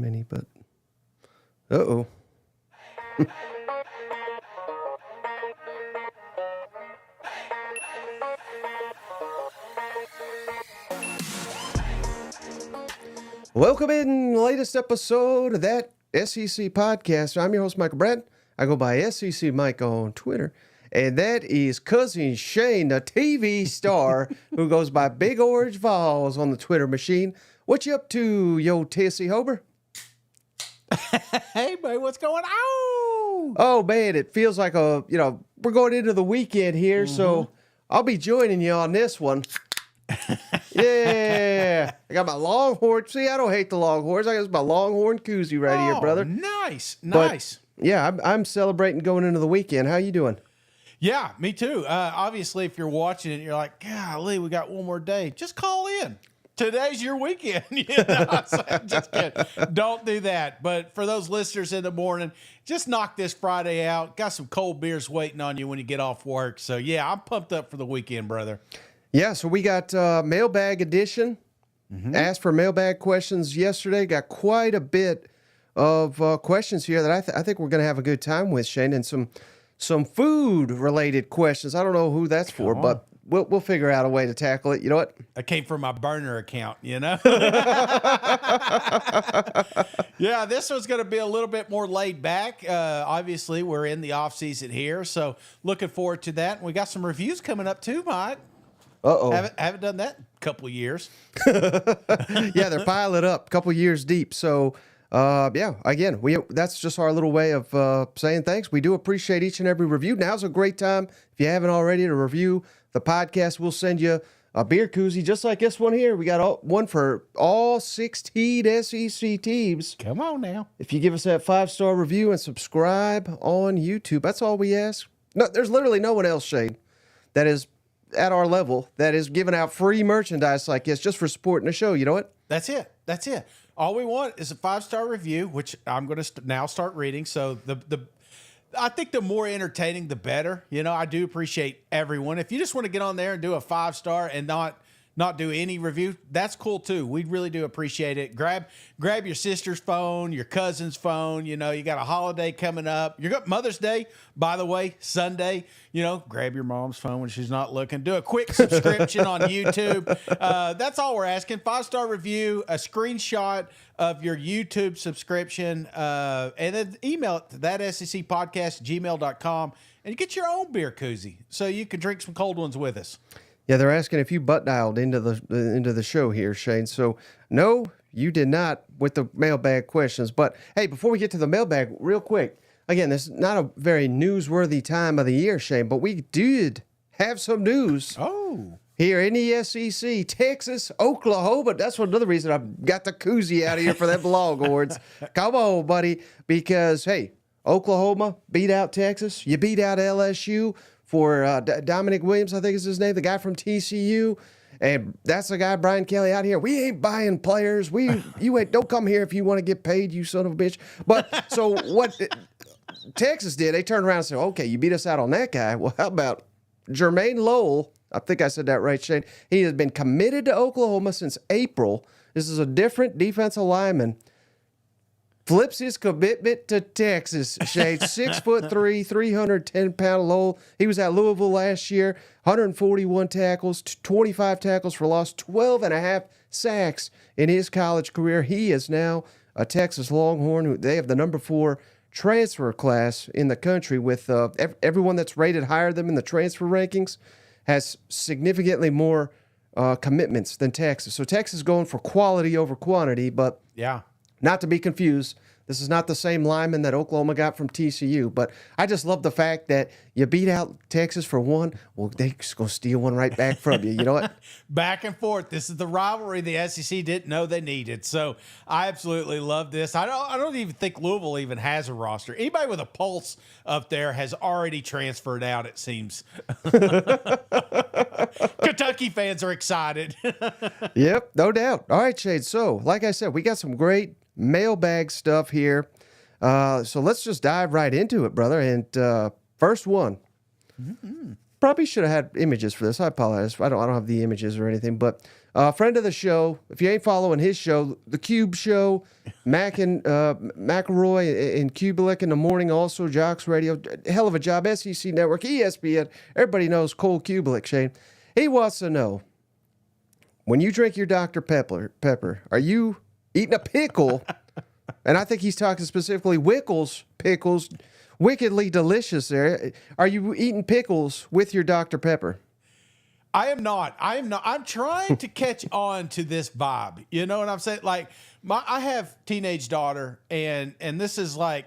many, but uh-oh. Welcome in the latest episode of that SEC podcast. I'm your host, Michael Brett. I go by SEC Mike on Twitter. And that is Cousin Shane, the TV star who goes by Big Orange Vols on the Twitter machine. What you up to, yo Tessie Hober? Hey, buddy, what's going on? Oh, man, it feels like we're going into the weekend here, so I'll be joining you on this one. Yeah, I got my Longhorn. See, I don't hate the Longhorns. I got my Longhorn koozie right here, brother. Nice. But, yeah, I'm celebrating going into the weekend. How you doing? Yeah, me too. Obviously, if you're watching it, you're like, golly, we got one more day. Just call in. Today's your weekend. Just kidding. Don't do that. But for those listeners in the morning, just knock this Friday out. Got some cold beers waiting on you when you get off work. So, yeah, I'm pumped up for the weekend, brother. Yeah, so we got Mailbag edition. Asked for mailbag questions yesterday. Got quite a bit of questions here that I think we're going to have a good time with, Shane, and some food-related questions. I don't know who that's for, but we'll figure out a way to tackle it. You know what? I came from my burner account, you know? Yeah, this one's going to be a little bit more laid back. Obviously, we're in the off-season here, so looking forward to that. We got some reviews coming up too, Mike. Uh-oh. Haven't done that in a couple of years. Yeah, they're piling up a couple years deep. So, again, that's just our little way of saying thanks. We do appreciate each and every review. Now's a great time, if you haven't already, to review the podcast. We'll send you a beer koozie, just like this one here. We got one for all 16 SEC teams. Come on now. If you give us that 5-star review and subscribe on YouTube, that's all we ask. No, there's literally no one else, Shane, that is at our level that is giving out free merchandise like this just for supporting the show. You know what? That's it. All we want is a 5-star review, which I'm going to now start reading. So I think the more entertaining, the better. You know, I do appreciate everyone. If you just want to get on there and do a 5-star and not do any review, that's cool too. We really do appreciate it. Grab your sister's phone, your cousin's phone. You know, you got a holiday coming up. You got Mother's Day, by the way, Sunday. You know, grab your mom's phone when she's not looking. Do a quick subscription on YouTube. That's all we're asking. 5-star review, a screenshot of your YouTube subscription, and then email it to thatsecpodcast@gmail.com, and you get your own beer koozie so you can drink some cold ones with us. Yeah, they're asking if you butt dialed into the show here, Shane. So, no, you did not with the mailbag questions. But, hey, before we get to the mailbag, real quick, again, this is not a very newsworthy time of the year, Shane, but we did have some news here in the SEC, Texas, Oklahoma. That's another reason I've got the koozie out of here for them Longhorns. Come on, buddy, because, hey, Oklahoma beat out Texas. You beat out LSU. For Dominic Williams, I think is his name, the guy from TCU. And that's the guy, Brian Kelly, out here. We ain't buying players. Don't come here if you want to get paid, you son of a bitch. But so what Texas did, they turned around and said, okay, you beat us out on that guy. Well, how about Jermaine Lowell? I think I said that right, Shane. He has been committed to Oklahoma since April. This is a different defensive lineman. Flips his commitment to Texas, Shane. 6'3", 310-pound Lowell. He was at Louisville last year, 141 tackles, 25 tackles for loss, 12.5 sacks in his college career. He is now a Texas Longhorn. They have the number 4 transfer class in the country with everyone that's rated higher than them in the transfer rankings has significantly more commitments than Texas. So Texas is going for quality over quantity, but yeah. Not to be confused, this is not the same lineman that Oklahoma got from TCU, but I just love the fact that you beat out Texas for one, well, they're just going to steal one right back from you. You know what? Back and forth. This is the rivalry the SEC didn't know they needed. So I absolutely love this. I don't even think Louisville even has a roster. Anybody with a pulse up there has already transferred out, it seems. Kentucky fans are excited. Yep, no doubt. All right, Shade. So, like I said, we got some great mailbag stuff here. So let's just dive right into it, brother. And first one. Probably should have had images for this. I apologize. I don't have the images or anything. But Friend of the show. If you ain't following his show, The Cube Show, McElroy and Kubelik in the morning, also Jocks Radio. Hell of a job. SEC Network, ESPN. Everybody knows Cole Kubelik, Shane. He wants to know, when you drink your Dr. Pepper, are you eating a pickle? And I think he's talking specifically Wickles pickles, wickedly delicious there. Are you eating pickles with your Dr. Pepper? I am not. I'm trying to catch on to this vibe. You know what I'm saying? Like, I have teenage daughter, and this is like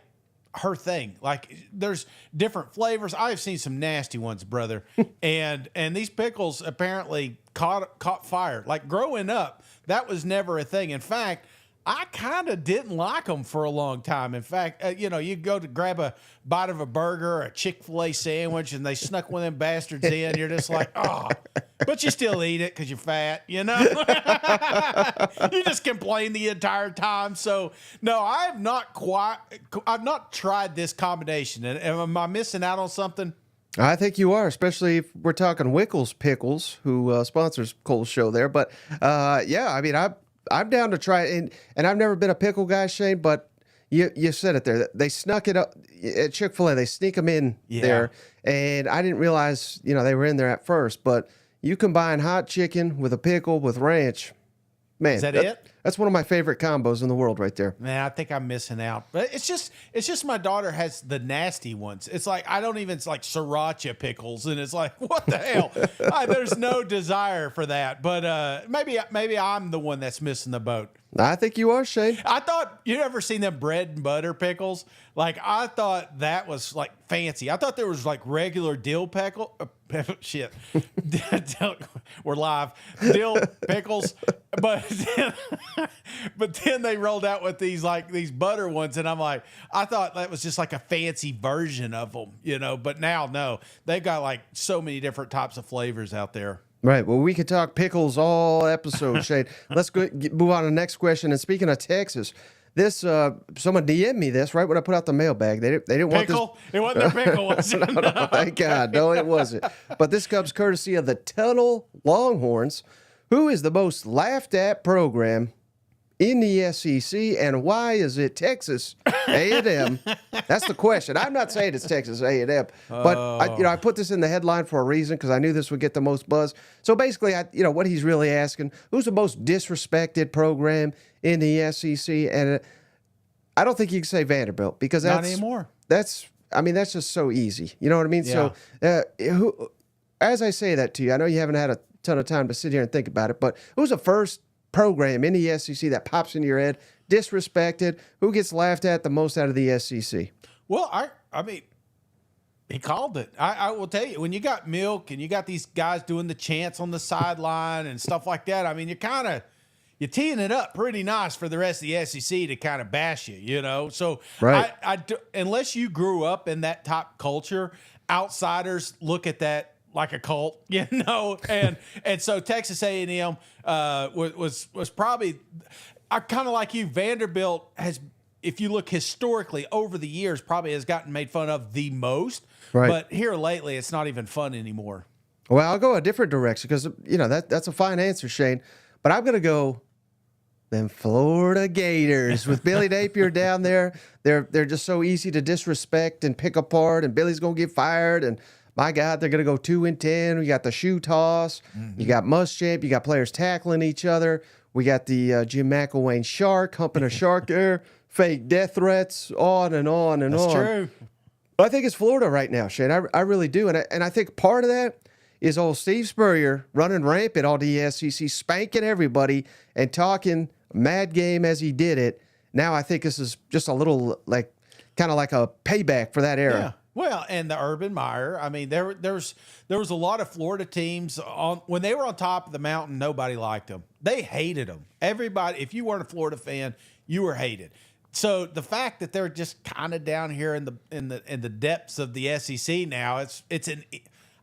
her thing. Like, there's different flavors. I've seen some nasty ones, brother. and these pickles apparently caught fire. Like, growing up, that was never a thing. In fact, I kind of didn't like them for a long time. In fact, you go to grab a bite of a burger or a Chick-fil-A sandwich, and they snuck one of them bastards in. You're just like, oh, but you still eat it because you're fat, you know? You just complain the entire time. So, no, I've not tried this combination. And am I missing out on something? I think you are, especially if we're talking Wickles Pickles, who sponsors Cole's show there. But, yeah, I mean, I'm down to try it, and I've never been a pickle guy, Shane, but you said it there. They snuck it up at Chick-fil-A. They sneak them in there, and I didn't realize, they were in there at first. But you combine hot chicken with a pickle with ranch, man. Is that it? That's one of my favorite combos in the world right there. Man, I think I'm missing out. But it's just my daughter has the nasty ones. It's like it's like sriracha pickles, and it's like, what the hell? There's no desire for that. But maybe I'm the one that's missing the boat. I think you are, Shane. I thought, you ever seen them bread and butter pickles? Like, I thought that was like fancy. I thought there was like regular dill pickle. Shit. We're live. Dill pickles. But then they rolled out with these butter ones. And I'm like, I thought that was just like a fancy version of them, but now, no, they've got like so many different types of flavors out there. Right. Well, we could talk pickles all episode, Shane. Let's move on to the next question. And speaking of Texas, this someone DM'd me this right when I put out the mailbag. They didn't want this. It wasn't their pickle, was it? No, thank God. No, it wasn't. But this comes courtesy of the Tunnel Longhorns, who is the most laughed at program in the SEC, and why is it Texas A&M? That's the question. I'm not saying it's Texas A&M, but I put this in the headline for a reason because I knew this would get the most buzz. So basically, what he's really asking: who's the most disrespected program in the SEC? And I don't think you can say Vanderbilt because that's not anymore. That's just so easy. You know what I mean? Yeah. So, as I say that to you, I know you haven't had a ton of time to sit here and think about it, but who's the first program in the SEC that pops into your head, disrespected, who gets laughed at the most out of the SEC? Well, I mean, he called it. I will tell you, when you got Milk and you got these guys doing the chants on the sideline and stuff like that, I mean, you're teeing it up pretty nice for the rest of the SEC to kind of bash you, So right. Unless you grew up in that top culture, outsiders look at that like a cult, and so Texas A&M was probably, kind of like you. Vanderbilt has, if you look historically over the years, probably has gotten made fun of the most. Right. But here lately, it's not even fun anymore. Well, I'll go a different direction because that's a fine answer, Shane. But I'm gonna go them Florida Gators with Billy Napier down there. They're just so easy to disrespect and pick apart, and Billy's gonna get fired and. My God, they're going to go 2-10. We got the shoe toss. Mm-hmm. You got Muschamp. You got players tackling each other. We got the Jim McElwain shark, humping a shark there. Fake death threats, on and on and on. That's true. But I think it's Florida right now, Shane. I really do. And I think part of that is old Steve Spurrier running rampant all the SEC, spanking everybody and talking mad game as he did it. Now I think this is just a little kind of like a payback for that era. Yeah. Well, and the Urban Meyer. I mean, there was a lot of Florida teams when they were on top of the mountain. Nobody liked them. They hated them. Everybody, if you weren't a Florida fan, you were hated. So the fact that they're just kind of down here in the depths of the SEC now,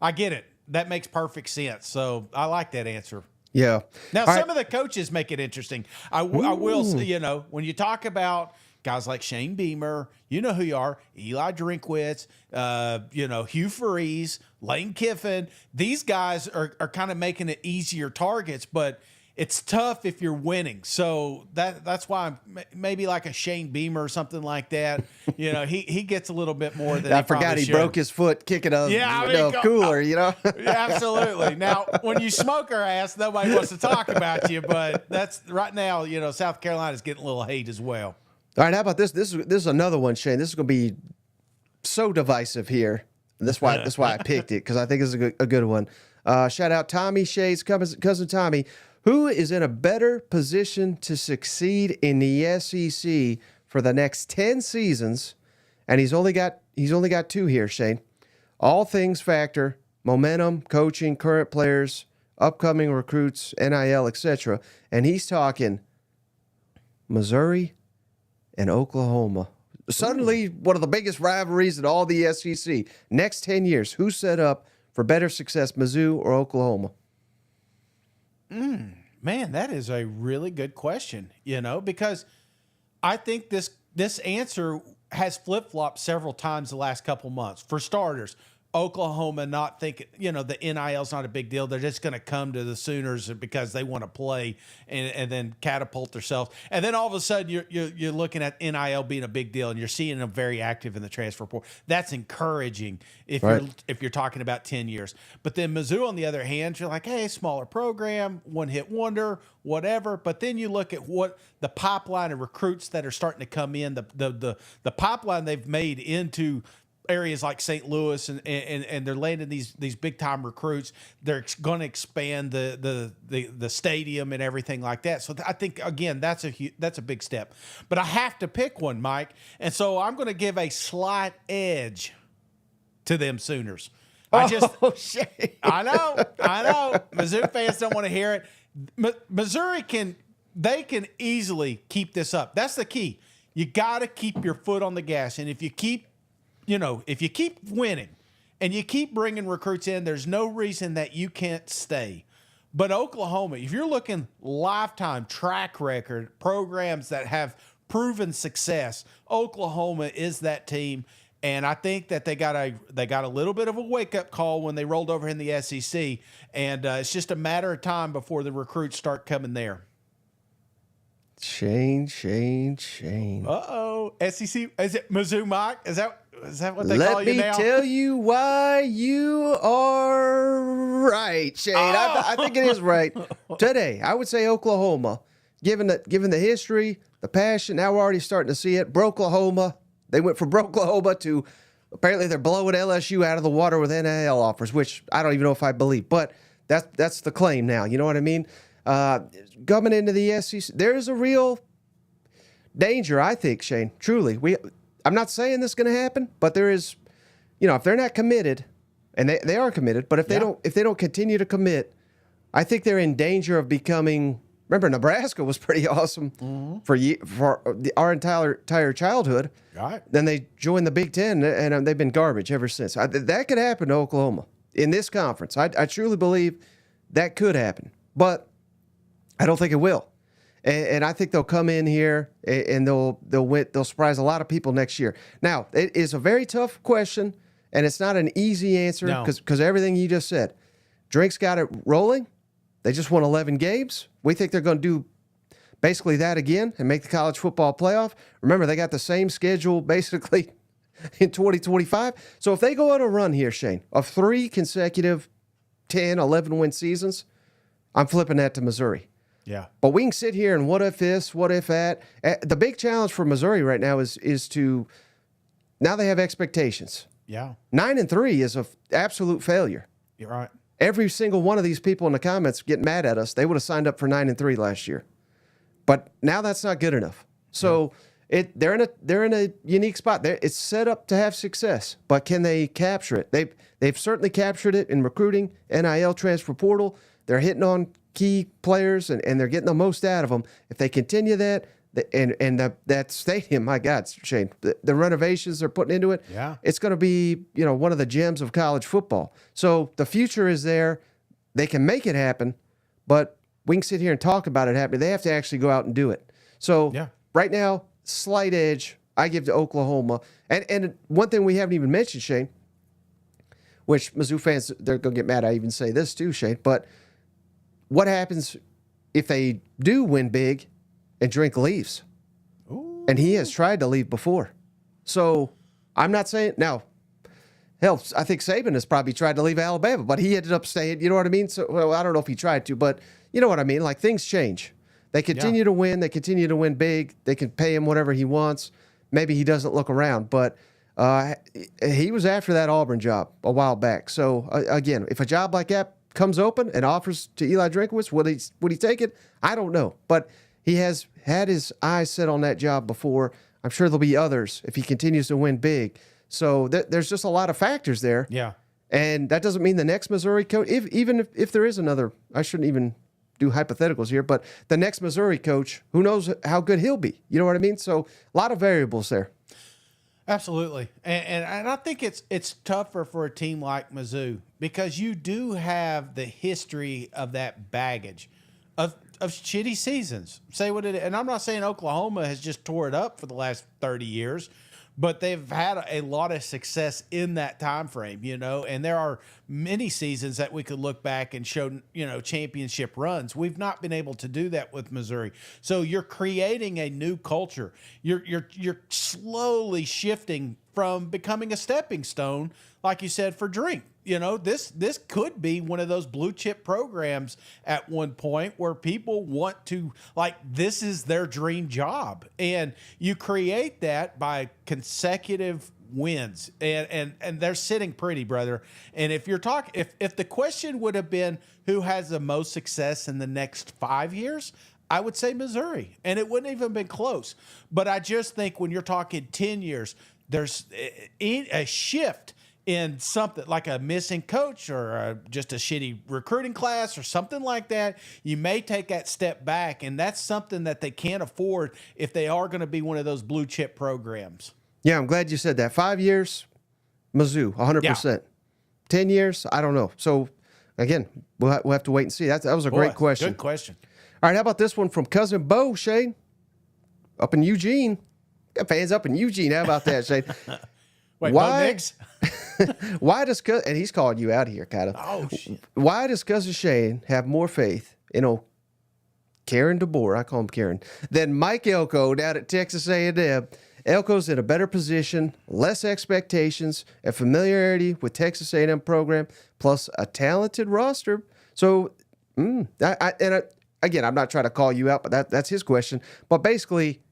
I get it. That makes perfect sense. So I like that answer. Yeah. Now some of the coaches make it interesting. I will say, when you talk about guys like Shane Beamer, you know who you are, Eli Drinkwitz, Hugh Freeze, Lane Kiffin. These guys are kind of making it easier targets, but it's tough if you're winning. So that's why maybe like a Shane Beamer or something like that. You know, he gets a little bit more than I forgot he broke his foot kicking a cooler, you know? Yeah, absolutely. Now, when you smoke our ass, nobody wants to talk about you, but that's right now, you know, South Carolina's getting a little hate as well. All right, how about this? This is another one, Shane. This is going to be so divisive here. That's why I picked it, because I think it's a good one. Shout out Tommy Shade's cousin Tommy. Who is in a better position to succeed in the SEC for the next 10 seasons? And he's only got 2 here, Shane. All things factor, momentum, coaching, current players, upcoming recruits, NIL, etc. And he's talking Missouri and Oklahoma. Suddenly, one of the biggest rivalries in all the SEC. Next 10 years, who's set up for better success, Mizzou or Oklahoma? Man, that is a really good question, you know, because I think this answer has flip-flopped several times the last couple months. For starters, Oklahoma not thinking, you know, the NIL's not a big deal. They're just going to come to the Sooners because they want to play and then catapult themselves. And then all of a sudden you're looking at NIL being a big deal and you're seeing them very active in the transfer portal. That's encouraging if you're talking about 10 years. But then Mizzou, on the other hand, you're like, hey, smaller program, one-hit wonder, whatever. But then you look at what the pipeline of recruits that are starting to come in, the pipeline they've made into areas like St. Louis and they're landing these big time recruits. They're going to expand the stadium and everything like that. So I think again that's a big step. But I have to pick one, Mike, and so I'm going to give a slight edge to them Sooners. I know. Mizzou fans don't want to hear it. Missouri can easily keep this up. That's the key. You got to keep your foot on the gas, and if you keep winning and you keep bringing recruits in, there's no reason that you can't stay. But Oklahoma, if you're looking lifetime track record, programs that have proven success, Oklahoma is that team. And I think that they got a little bit of a wake-up call when they rolled over in the SEC. And it's just a matter of time before the recruits start coming there. Shane. Uh-oh. SEC, is it Mizzou, Mike? Is that what they call you now? Let me tell you why you are right, Shane. I think it is right. Today, I would say Oklahoma, given the history, the passion, now we're already starting to see it. Broklahoma, they went from Broklahoma to apparently they're blowing LSU out of the water with NIL offers, which I don't even know if I believe, but that's the claim now. You know what I mean? Coming into the SEC, there's a real danger, I think, Shane. Truly, I'm not saying this is going to happen, but there is, you know, if they're not committed, and they are committed, but if they don't continue to commit, I think they're in danger of becoming. Remember, Nebraska was pretty awesome for our entire childhood. Right. Then they joined the Big Ten, and they've been garbage ever since. That could happen to Oklahoma in this conference. I truly believe that could happen, but I don't think it will. And I think they'll come in here and they'll surprise a lot of people next year. Now, it is a very tough question, and it's not an easy answer because everything you just said. Drink's got it rolling. They just won 11 games. We think they're going to do basically that again and make the college football playoff. Remember, they got the same schedule basically in 2025. So if they go on a run here, Shane, of 3 consecutive 10, 11-win seasons, I'm flipping that to Missouri. Yeah. But we can sit here and what if this, what if that. The big challenge for Missouri right now is to now they have expectations. Yeah. 9-3 is an absolute failure. You're right. Every single one of these people in the comments get mad at us. They would have signed up for 9-3 last year. But now that's not good enough. So they're in a unique spot. It's set up to have success, but can they capture it? They've certainly captured it in recruiting, NIL, transfer portal. They're hitting on key players and they're getting the most out of them. If they continue that, that stadium, my God, Shane, the renovations they're putting into it, it's going to be one of the gems of college football. So the future is there. They can make it happen, but we can sit here and talk about it happening. They have to actually go out and do it. So right now, slight edge I give to Oklahoma. And one thing we haven't even mentioned, Shane, which Mizzou fans, they're going to get mad I even say this too, Shane, but what happens if they do win big and Drink leaves. Ooh. And he has tried to leave before. So I'm not saying now. Hell, I think Saban has probably tried to leave Alabama, but he ended up staying. You know what I mean? So, well, I don't know if he tried to, but you know what I mean? Like, things change. They continue to win. They continue to win big. They can pay him whatever he wants. Maybe he doesn't look around, but he was after that Auburn job a while back. So, again, if a job like that comes open and offers to Eli Drinkwitz, would he take it? I don't know. But he has had his eyes set on that job before. I'm sure there'll be others if he continues to win big. So there's just a lot of factors there. Yeah. And that doesn't mean the next Missouri coach, if there is another, I shouldn't even do hypotheticals here, but the next Missouri coach, who knows how good he'll be? You know what I mean? So a lot of variables there. Absolutely. And I think it's tougher for a team like Mizzou because you do have the history of that baggage of shitty seasons. Say what it is. And I'm not saying Oklahoma has just tore it up for the last 30 years. But they've had a lot of success in that time frame, you know, and there are many seasons that we could look back and show, you know, championship runs. We've not been able to do that with Missouri. So you're creating a new culture. You're slowly shifting from becoming a stepping stone, like you said, for Drink. You know, this could be one of those blue chip programs at one point where people want to, like, this is their dream job. And you create that by consecutive wins. And they're sitting pretty, brother. And if you're talking, if the question would have been who has the most success in the next 5 years, I would say Missouri. And it wouldn't even been close. But I just think when you're talking 10 years, there's a shift in something like a missing coach or just a shitty recruiting class or something like that. You may take that step back, and that's something that they can't afford if they are going to be one of those blue chip programs. Yeah, I'm glad you said that. 5 years, Mizzou, 100%. Yeah. 10 years, I don't know. So, again, we'll have to wait and see. That was a great question. Good question. All right, how about this one from Cousin Bo, Shane? Up in Eugene. Got fans up in Eugene. How about that, Shane? Wait, Bo Nix? Why does and he's calling you out here, kind of. Oh, shit. Why does Cousin Shane have more faith in Karen DeBoer, I call him Karen, than Mike Elko down at Texas A&M? Elko's in a better position, less expectations, and familiarity with Texas A&M program, plus a talented roster. So, again, I'm not trying to call you out, but that's his question. But basically,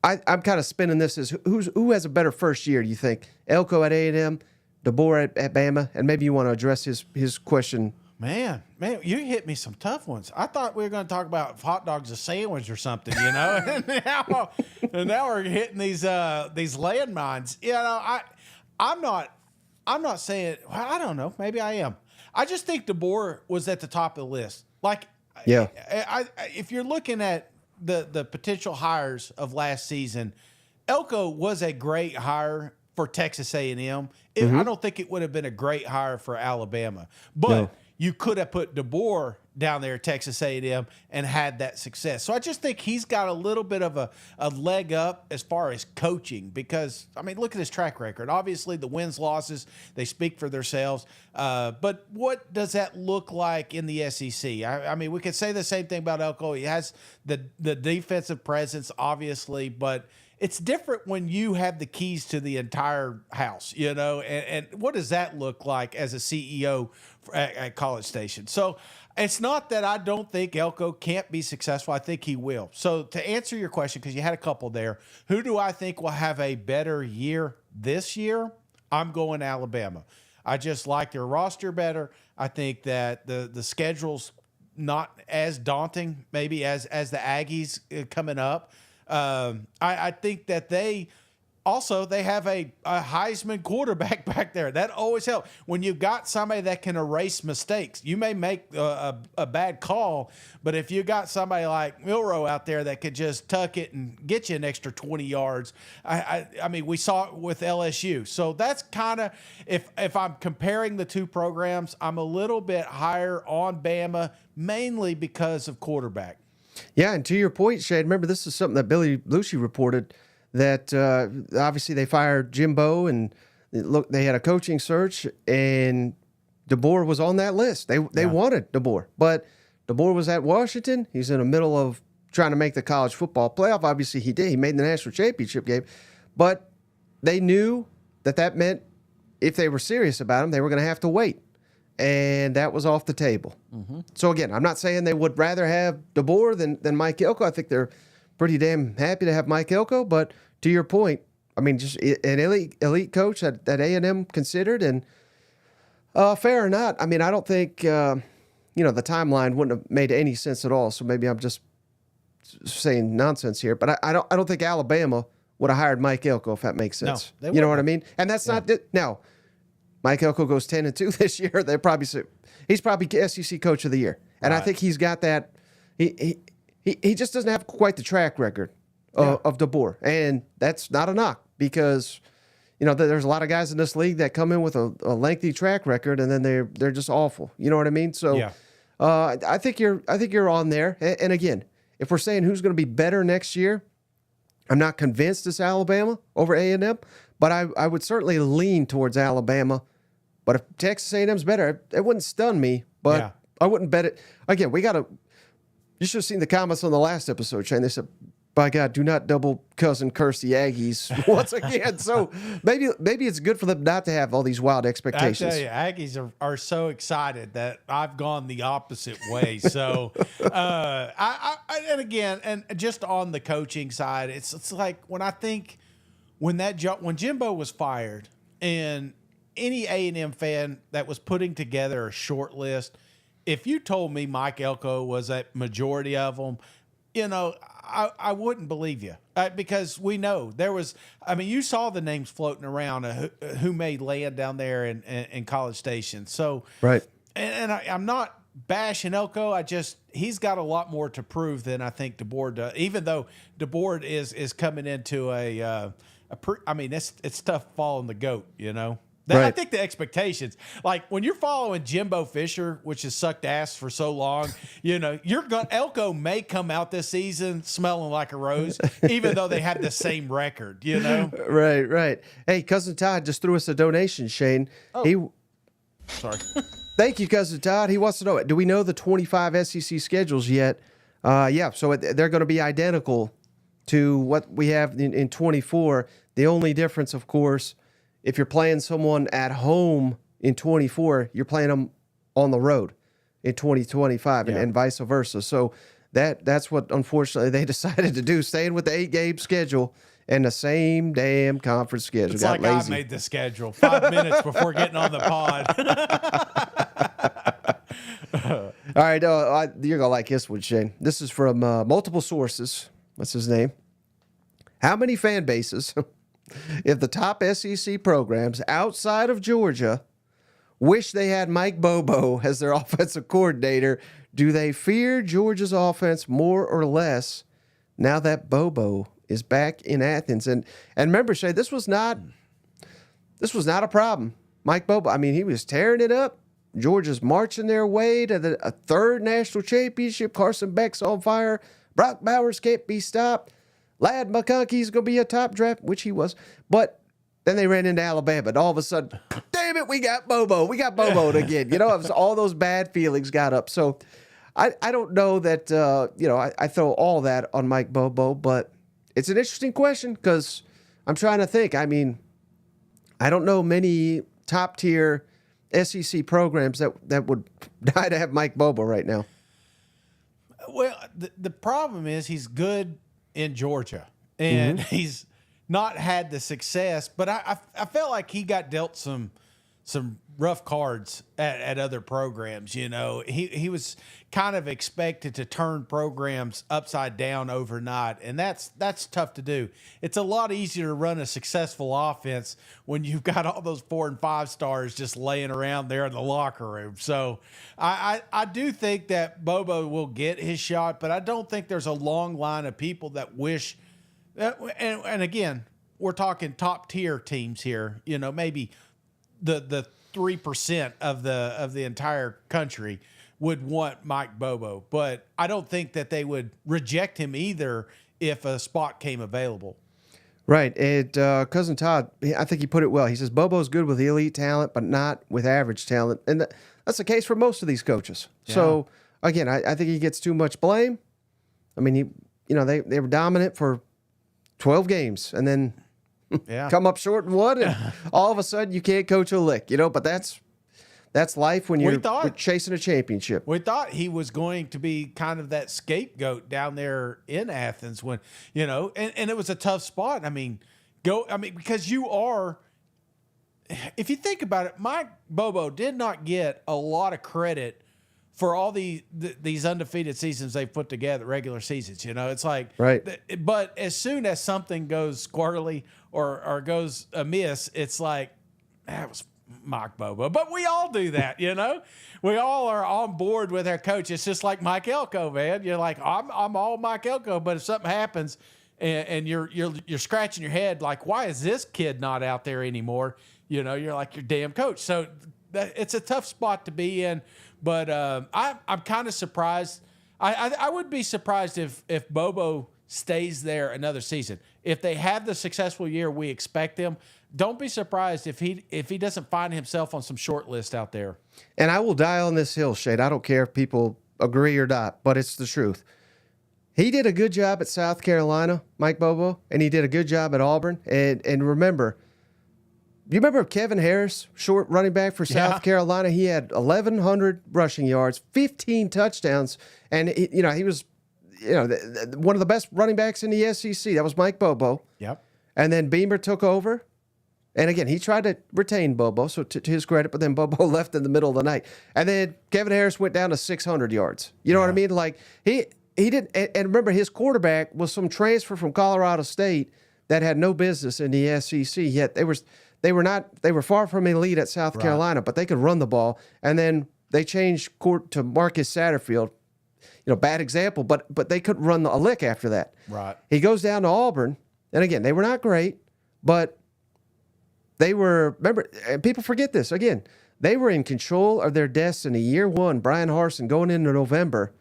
I'm kind of spinning this as who has a better first year, do you think? Elko at A&M, DeBoer at Bama, and maybe you want to address his question. Man, you hit me some tough ones. I thought we were going to talk about hot dogs, a sandwich or something, you know. and now we're hitting these landmines. You know, I'm not saying. Well, I don't know. Maybe I am. I just think DeBoer was at the top of the list. Like, yeah, if you're looking at the potential hires of last season, Elko was a great hire for Texas A&M. I don't think it would have been a great hire for Alabama, but you could have put DeBoer down there at Texas A&M and had that success. So I just think he's got a little bit of a leg up as far as coaching because, I mean, look at his track record. Obviously, the wins, losses, they speak for themselves. But what does that look like in the SEC? I mean, we could say the same thing about Elko. He has the defensive presence, obviously, but it's different when you have the keys to the entire house, you know, and what does that look like as a CEO at College Station? So it's not that I don't think Elko can't be successful. I think he will. So to answer your question, because you had a couple there, who do I think will have a better year this year? I'm going Alabama. I just like their roster better. I think that the schedule's not as daunting maybe as the Aggies coming up. I think that they have a Heisman quarterback back there. That always helps. When you've got somebody that can erase mistakes, you may make a bad call, but if you got somebody like Milroe out there that could just tuck it and get you an extra 20 yards, I mean, we saw it with LSU. So that's kind of, if I'm comparing the two programs, I'm a little bit higher on Bama, mainly because of quarterback. Yeah, and to your point, Shane, remember this is something that Billy Lucci reported, that obviously they fired Jimbo, and they had a coaching search, and DeBoer was on that list. They wanted DeBoer, but DeBoer was at Washington. He's in the middle of trying to make the college football playoff. Obviously, he did. He made the national championship game. But they knew that meant if they were serious about him, they were going to have to wait. And that was off the table. Mm-hmm. So, again, I'm not saying they would rather have DeBoer than Mike Elko. I think they're pretty damn happy to have Mike Elko. But to your point, I mean, just an elite coach that A&M considered. And fair or not, I mean, I don't think, the timeline wouldn't have made any sense at all. So maybe I'm just saying nonsense here. But I don't think Alabama would have hired Mike Elko, if that makes sense. No, you know what I mean? And that's not – now, Mike Elko goes 10-2 this year. They probably say he's probably SEC Coach of the Year. And I think he's got that – he just doesn't have quite the track record of DeBoer. And that's not a knock because – there's a lot of guys in this league that come in with a lengthy track record, and then they're just awful. You know what I mean? So, I think you're on there. And again, if we're saying who's going to be better next year, I'm not convinced it's Alabama over A&M, but I would certainly lean towards Alabama. But if Texas A&M's better, it wouldn't stun me. But I wouldn't bet it. Again, you should have seen the comments on the last episode, Shane. They said, by God, do not double cousin curse the Aggies once again. So maybe it's good for them not to have all these wild expectations. I tell you, Aggies are so excited that I've gone the opposite way. So, and again, and just on the coaching side, it's like when Jimbo was fired, and any A&M fan that was putting together a short list, if you told me Mike Elko was a majority of them, I wouldn't believe you because we know there was. I mean, you saw the names floating around who made land down there in College Station. So right, and I'm not bashing Elko. He's got a lot more to prove than I think DeBoer does. Even though DeBoer is coming into it's tough following the GOAT. Right. I think the expectations, like when you're following Jimbo Fisher, which has sucked ass for so long, Elko may come out this season smelling like a rose, even though they have the same record, Right. Hey, Cousin Todd just threw us a donation, Shane. Oh. Sorry. Thank you, Cousin Todd. He wants to know, do we know the 25 SEC schedules yet? So they're going to be identical to what we have in 24. The only difference, of course, if you're playing someone at home in 24, you're playing them on the road in 2025 and vice versa. So that's what, unfortunately, they decided to do, staying with the 8-game schedule and the same damn conference schedule. It's like lazy. I made the schedule 5 minutes before getting on the pod. All right, you're going to like this one, Shane. This is from multiple sources. What's his name? How many fan bases... if the top SEC programs outside of Georgia wish they had Mike Bobo as their offensive coordinator, do they fear Georgia's offense more or less now that Bobo is back in Athens? And remember, Shay, this was not a problem. Mike Bobo, I mean, he was tearing it up. Georgia's marching their way to a third national championship. Carson Beck's on fire. Brock Bowers can't be stopped. Lad McConkey's going to be a top draft, which he was. But then they ran into Alabama, and all of a sudden, damn it, we got Bobo. We got Bobo again. All those bad feelings got up. So I don't know that, I throw all that on Mike Bobo, but it's an interesting question because I'm trying to think. I mean, I don't know many top-tier SEC programs that would die to have Mike Bobo right now. Well, the problem is he's good in Georgia, and he's not had the success. But I felt like he got dealt some rough cards at other programs. He was kind of expected to turn programs upside down overnight, and that's tough to do. It's a lot easier to run a successful offense when you've got all those 4 and 5 stars just laying around there in the locker room. So I do think that Bobo will get his shot, but I don't think there's a long line of people that wish that, and again, we're talking top tier teams here, maybe the 3% of the entire country would want Mike Bobo, but I don't think that they would reject him either if a spot came available. Right. And Cousin Todd, I think he put it well. He says Bobo's good with elite talent, but not with average talent. And that's the case for most of these coaches. Yeah. So again, I think he gets too much blame. I mean, they were dominant for 12 games and then come up short in one, and all of a sudden you can't coach a lick, but that's life when you're chasing a championship. We thought he was going to be kind of that scapegoat down there in Athens when, and it was a tough spot. Because you are, if you think about it, Mike Bobo did not get a lot of credit for all these undefeated seasons they've put together, regular seasons. It's like, right. But as soon as something goes squirrely or goes amiss, it's like, that was Mike Bobo. But we all do that, We all are on board with our coach. It's just like Mike Elko, man. You're like, I'm all Mike Elko, but if something happens and you're scratching your head like, why is this kid not out there anymore? You're like your damn coach. So it's a tough spot to be in. But I'm kind of surprised. I would be surprised if Bobo stays there another season. If they have the successful year we expect them, don't be surprised if he doesn't find himself on some short list out there. And I will die on this hill, Shade. I don't care if people agree or not, but it's the truth. He did a good job at South Carolina, Mike Bobo, and he did a good job at Auburn. And remember, you remember Kevin Harris, short running back for South Carolina? He had 1,100 rushing yards, 15 touchdowns, and he was one of the best running backs in the SEC. That was Mike Bobo. Yep. And then Beamer took over. And again, he tried to retain Bobo, so to his credit, but then Bobo left in the middle of the night. And then Kevin Harris went down to 600 yards. You know what I mean? Like, he didn't, and remember, his quarterback was some transfer from Colorado State that had no business in the SEC, yet they were far from elite at South Carolina, but they could run the ball. And then they changed court to Marcus Satterfield. Bad example, but they couldn't run a lick after that. Right. He goes down to Auburn, and again, they were not great, but they were, remember, and people forget this, again, they were in control of their destiny. Year one, Brian Harsin, going into November,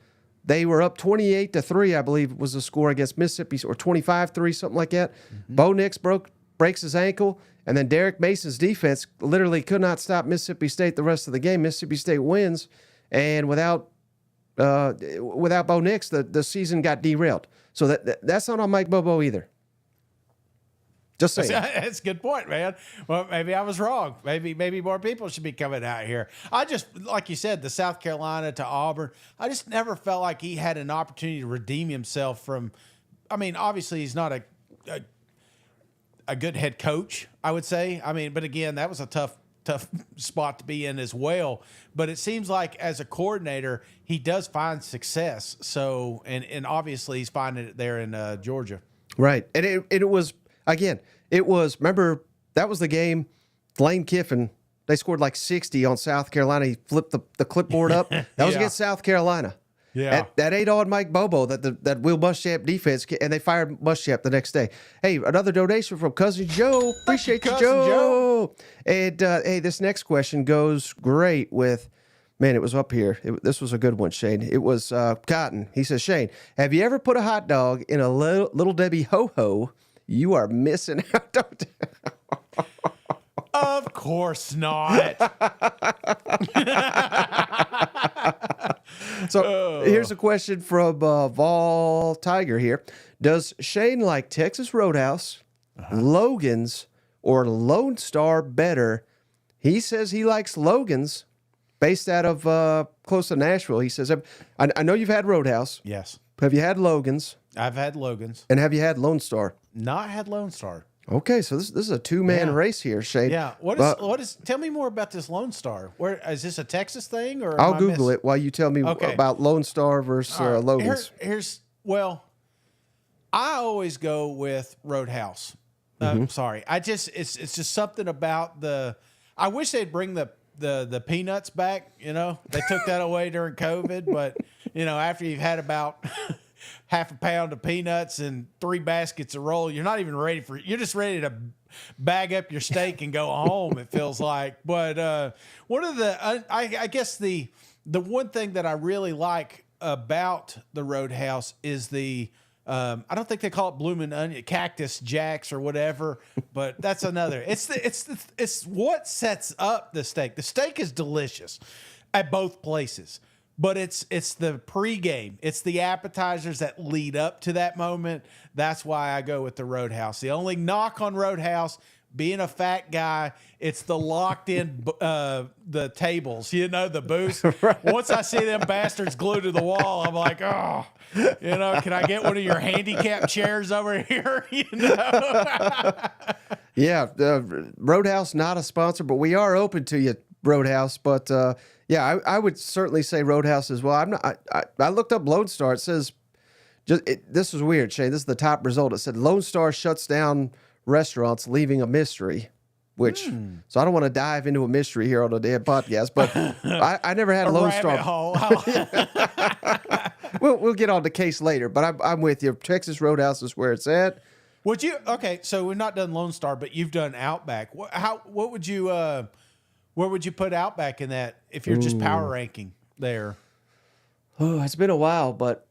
they were up 28-3, I believe was the score against Mississippi, or 25-3, something like that. Mm-hmm. Bo Nix breaks his ankle, and then Derek Mason's defense literally could not stop Mississippi State the rest of the game. Mississippi State wins, and without Bo Nix, the season got derailed. So that's not on Mike Bobo either. Just saying. That's a good point, man. Well, maybe I was wrong. Maybe more people should be coming out here. I just, like you said, the South Carolina to Auburn, I just never felt like he had an opportunity to redeem himself from, obviously he's not a good head coach, I would say. But again, that was a tough spot to be in as well. But it seems like as a coordinator, he does find success. So, and obviously he's finding it there in Georgia. Right. And it was, again, remember, that was the game, Lane Kiffin, they scored like 60 on South Carolina. He flipped the clipboard up. That was against South Carolina. Yeah. That ain't on Mike Bobo, that Will Muschamp defense, and they fired Muschamp the next day. Hey, another donation from Cousin Joe. Appreciate you, Joe. And hey, this next question goes great with, man, it was up here. This was a good one, Shane. It was Cotton. He says, Shane, have you ever put a hot dog in a Little Debbie Ho-Ho? You are missing out. Of course not. So here's a question from Vol Tiger here. Does Shane like Texas Roadhouse, Logan's, or Lone Star better? He says he likes Logan's, based out of close to Nashville. He says, I know you've had Roadhouse. Yes. Have you had Logan's? I've had Logan's. And have you had Lone Star? Not had Lone Star. Okay, so this is a two-man race here, Shane. Yeah. What is? Tell me more about this Lone Star. Where is this a Texas thing, or I'll Google it while you tell me about Lone Star versus Logan's. I always go with Roadhouse. Sorry, it's just something about the. I wish they'd bring the peanuts back. They took that away during COVID, but after you've had about half a pound of peanuts and 3 baskets of roll, you're not even ready you're just ready to bag up your steak and go home, it feels like. But one of I guess the one thing that I really like about the Roadhouse is I don't think they call it Bloomin' Onion, Cactus Jacks or whatever, but that's another. It's what sets up the steak. The steak is delicious at both places. but it's the pregame. It's the appetizers that lead up to that moment. That's why I go with the Roadhouse. The only knock on Roadhouse, being a fat guy, it's the locked in the tables, the booths. Right. Once I see them bastards glued to the wall, I'm like, oh, can I get one of your handicap chairs over here? Yeah, Roadhouse not a sponsor, but we are open to you, Roadhouse. But yeah, I would certainly say Roadhouse as well. I'm not. I looked up Lone Star. It says this was weird, Shane. This is the top result. It said Lone Star shuts down restaurants, leaving a mystery. Which so I don't want to dive into a mystery here on the damn podcast, but I never had a Lone Star. Hole. We'll get on the case later, but I'm with you. Texas Roadhouse is where it's at. Would you? Okay, so we've not done Lone Star, but you've done Outback. What would you? Where would you put Outback in that if you're just power ranking there? Oh, it's been a while, but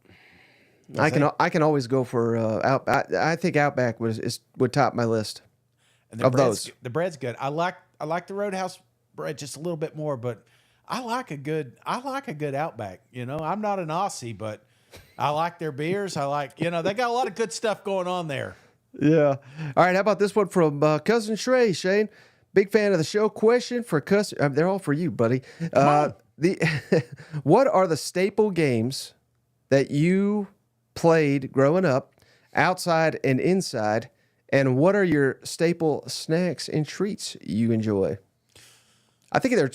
I can always go for Outback. I think Outback would top my list of those. The bread's good. I like the Roadhouse bread just a little bit more, but I like a good Outback. I'm not an Aussie, but I like their beers. I like they got a lot of good stuff going on there. Yeah. All right. How about this one from Cousin Shrey, Shane? Big fan of the show. Question for Cousin. They're all for you, buddy. What are the staple games that you played growing up, outside and inside, and what are your staple snacks and treats you enjoy? I think they're,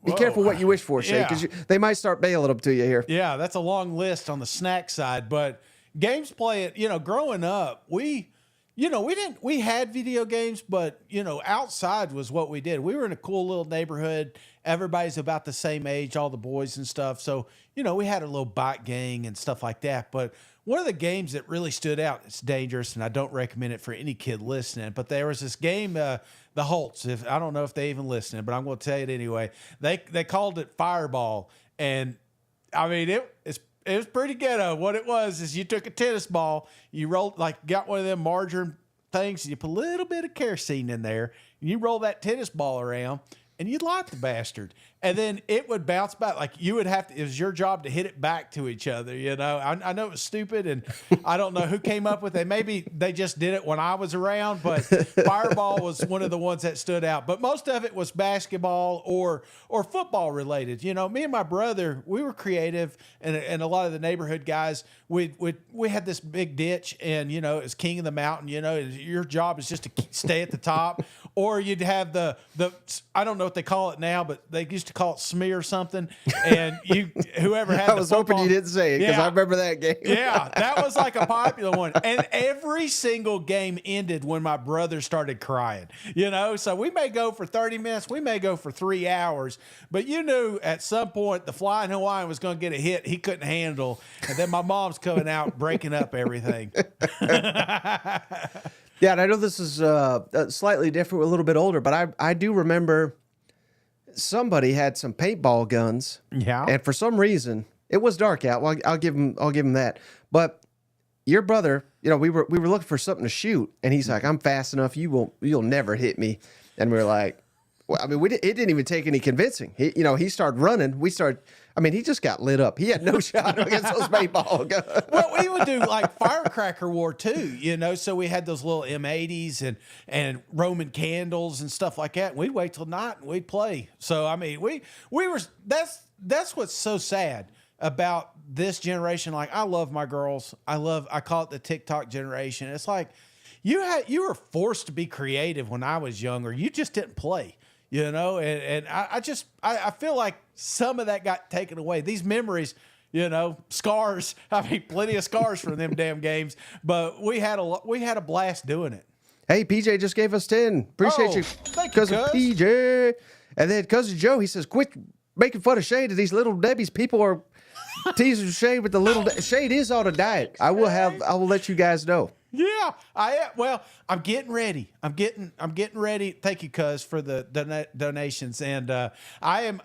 be careful what you wish for, Shane, because they might start bailing them to you here. Yeah, that's a long list on the snack side, but games play it, growing up, we had video games, but, outside was what we did. We were in a cool little neighborhood. Everybody's about the same age, all the boys and stuff. So, we had a little bike gang and stuff like that. But one of the games that really stood out, it's dangerous, and I don't recommend it for any kid listening, but there was this game, the Holtz. I don't know if they even listening, but I'm going to tell you it anyway. They called it Fireball, and, I mean, it was pretty ghetto. What it was is you took a tennis ball, you rolled, got one of them margarine things, and you put a little bit of kerosene in there, and you roll that tennis ball around, and you'd light the bastard. And then it would bounce back. It was your job to hit it back to each other, I know it was stupid, and I don't know who came up with it. Maybe they just did it when I was around, but Fireball was one of the ones that stood out. But most of it was basketball or football related. Me and my brother, we were creative, and a lot of the neighborhood guys, we had this big ditch, and, it was king of the mountain, your job is just to stay at the top. Or you'd have the I don't know what they call it now, but they used to call it smear something. And whoever had I was hoping you didn't say it because I remember that game. Yeah, that was like a popular one. And every single game ended when my brother started crying. So we may go for 30 minutes, we may go for 3 hours, but you knew at some point the Flying Hawaiian was going to get a hit he couldn't handle, and then my mom's coming out breaking up everything. Yeah, and I know this is slightly different, a little bit older, but I do remember somebody had some paintball guns. Yeah. And for some reason, it was dark out. Well, I'll give him that. But your brother, we were looking for something to shoot, and he's like, "I'm fast enough. You'll never hit me." And we were like, well, I mean, it didn't even take any convincing. He started running. He just got lit up. He had no shot against those paintball guns. Well, we would do firecracker war too, so we had those little M80s and Roman candles and stuff like that. We'd wait till night and we'd play. So, I mean, we were, that's what's so sad about this generation. I love my girls. I call it the TikTok generation. It's like you were forced to be creative when I was younger. You just didn't play. And I feel like some of that got taken away. These memories, scars. I mean, plenty of scars from them damn games. But we had a blast doing it. Hey, PJ just gave us 10. Appreciate you, thank you, cousin PJ. And then cousin Joe, he says, "Quit making fun of Shade of these little Debbie's. People are teasing Shade with the little Shade is on a diet. I will let you guys know." Yeah, I'm getting ready. I'm getting ready. Thank you, cuz, for the donations. And I'm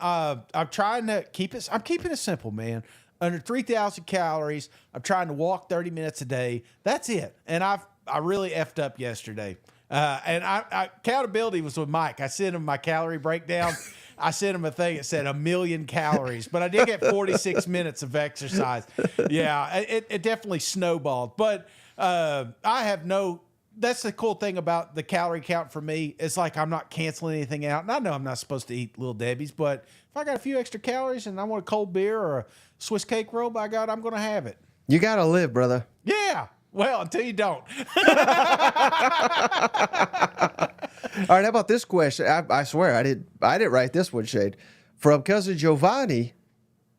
trying to keep it. I'm keeping it simple, man. Under 3,000 calories. I'm trying to walk 30 minutes a day. That's it. And I really effed up yesterday. And accountability was with Mike. I sent him my calorie breakdown. I sent him a thing that said 1,000,000 calories, but I did get 46 minutes of exercise. Yeah, it definitely snowballed. But I have no. That's the cool thing about the calorie count for me. It's like I'm not canceling anything out. And I know I'm not supposed to eat Little Debbie's, but if I got a few extra calories and I want a cold beer or a Swiss cake roll, by God, I'm going to have it. You got to live, brother. Yeah. Well, until you don't. All right, how about this question? I swear I didn't write this one, Shade. From cousin Giovanni,